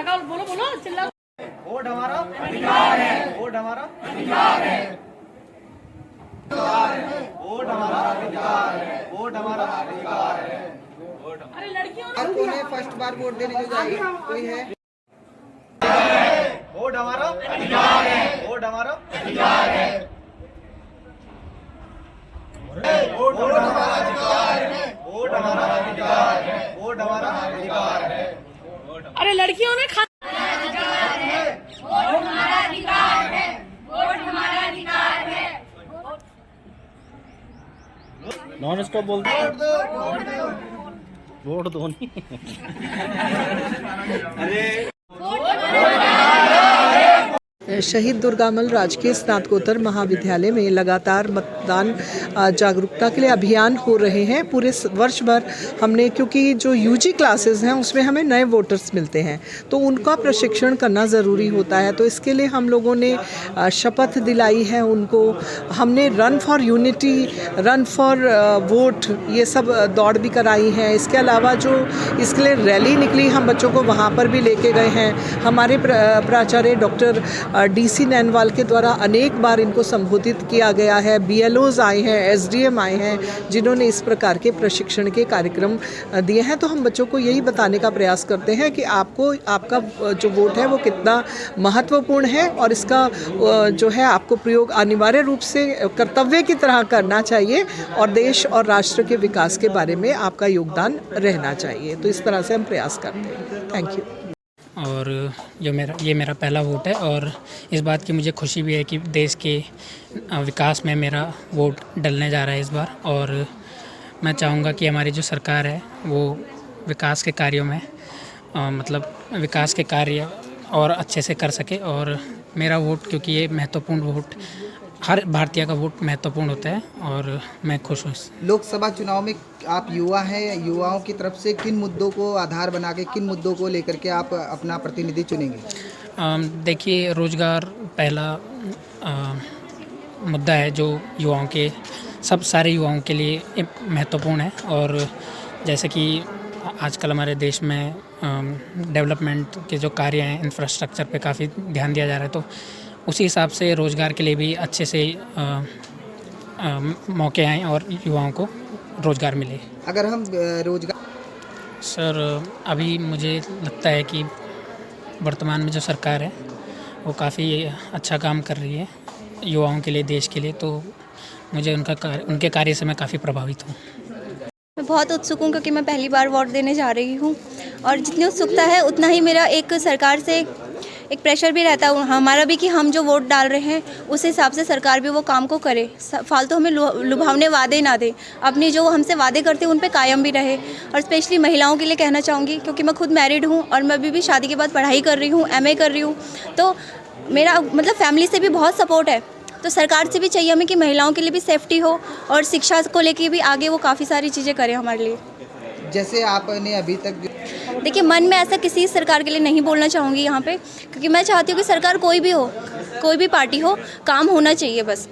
लगा बोलो बोलो चिल्ला। वोट हमारा अधिकार है, वोट हमारा अधिकार है, वोट हमारा अधिकार है, वोट हमारा अधिकार है। अरे लड़कियों और कौन है फर्स्ट बार वोट देने जो जाएगी, कोई है? वोट हमारा अधिकार है, वोट हमारा अधिकार है, वोट हमारा अधिकार है, वोट हमारा अधिकार है, वोट हमारा अधिकार है। अरे लड़कियों ने खा नॉन स्टॉप बोलते वोट दो नहीं। शहीद दुर्गामल राजकीय स्नातकोत्तर महाविद्यालय में लगातार मतदान जागरूकता के लिए अभियान हो रहे हैं। पूरे वर्ष भर हमने, क्योंकि जो यूजी क्लासेस हैं उसमें हमें नए वोटर्स मिलते हैं तो उनका प्रशिक्षण करना ज़रूरी होता है। तो इसके लिए हम लोगों ने शपथ दिलाई है उनको। हमने run for unity, run for vote, ये सब दौड़ भी कराई है। इसके अलावा जो इसके लिए रैली निकली, हम बच्चों को वहाँ पर भी लेके गए हैं। हमारे प्राचार्य डॉक्टर DC नैनवाल के द्वारा अनेक बार इनको संबोधित किया गया है। BLOs आए हैं, SDM आए हैं, जिन्होंने इस प्रकार के प्रशिक्षण के कार्यक्रम दिए हैं। तो हम बच्चों को यही बताने का प्रयास करते हैं कि आपका जो वोट है वो कितना महत्वपूर्ण है और इसका जो है आपको प्रयोग अनिवार्य रूप से कर्तव्य की तरह करना चाहिए और देश और राष्ट्र के विकास के बारे में आपका योगदान रहना चाहिए। तो इस तरह से हम प्रयास करते हैं। Thank you. और ये मेरा पहला वोट है और इस बात की मुझे खुशी भी है कि देश के विकास में मेरा वोट डलने जा रहा है इस बार। और मैं चाहूँगा कि हमारी जो सरकार है वो विकास के कार्यों में मतलब विकास के कार्य और अच्छे से कर सके। और मेरा वोट, क्योंकि ये महत्वपूर्ण वोट, हर भारतीय का वोट महत्वपूर्ण होता है और मैं खुश हूँ। लोकसभा चुनाव में आप युवा हैं, युवाओं की तरफ से किन मुद्दों को आधार बना के, किन मुद्दों को लेकर के आप अपना प्रतिनिधि चुनेंगे? देखिए, रोज़गार पहला मुद्दा है जो युवाओं के, सब सारे युवाओं के लिए महत्वपूर्ण है। और जैसे कि आजकल हमारे देश में डेवलपमेंट के जो कार्य हैं, इंफ्रास्ट्रक्चर पे काफ़ी ध्यान दिया जा रहा है, तो उसी हिसाब से रोज़गार के लिए भी अच्छे से मौके आएँ और युवाओं को रोज़गार मिले। अगर हम रोजगार सर, अभी मुझे लगता है कि वर्तमान में जो सरकार है वो काफ़ी अच्छा काम कर रही है युवाओं के लिए, देश के लिए। तो मुझे उनके कार्य से मैं काफ़ी प्रभावित हूँ। मैं बहुत उत्सुक हूँ क्योंकि मैं पहली बार वोट देने जा रही हूँ और जितनी उत्सुकता है उतना ही मेरा एक सरकार से एक प्रेशर भी रहता है हमारा भी कि हम जो वोट डाल रहे हैं उस हिसाब से सरकार भी वो काम को करे, फालतू हमें लुभावने वादे ना दे, अपनी जो हमसे वादे करते हैं उन पे कायम भी रहे। और स्पेशली महिलाओं के लिए कहना चाहूँगी, क्योंकि मैं खुद मैरिड हूँ और मैं अभी भी शादी के बाद पढ़ाई कर रही हूँ, MA कर रही हूँ, तो मेरा मतलब फैमिली से भी बहुत सपोर्ट है। तो सरकार से भी चाहिए हमें कि महिलाओं के लिए भी सेफ्टी हो और शिक्षा को लेके भी आगे वो काफ़ी सारी चीज़ें करें हमारे लिए। जैसे आपने अभी तक, देखिए, मन में ऐसा किसी सरकार के लिए नहीं बोलना चाहूँगी यहाँ पे, क्योंकि मैं चाहती हूँ कि सरकार कोई भी हो, कोई भी पार्टी हो, काम होना चाहिए बस।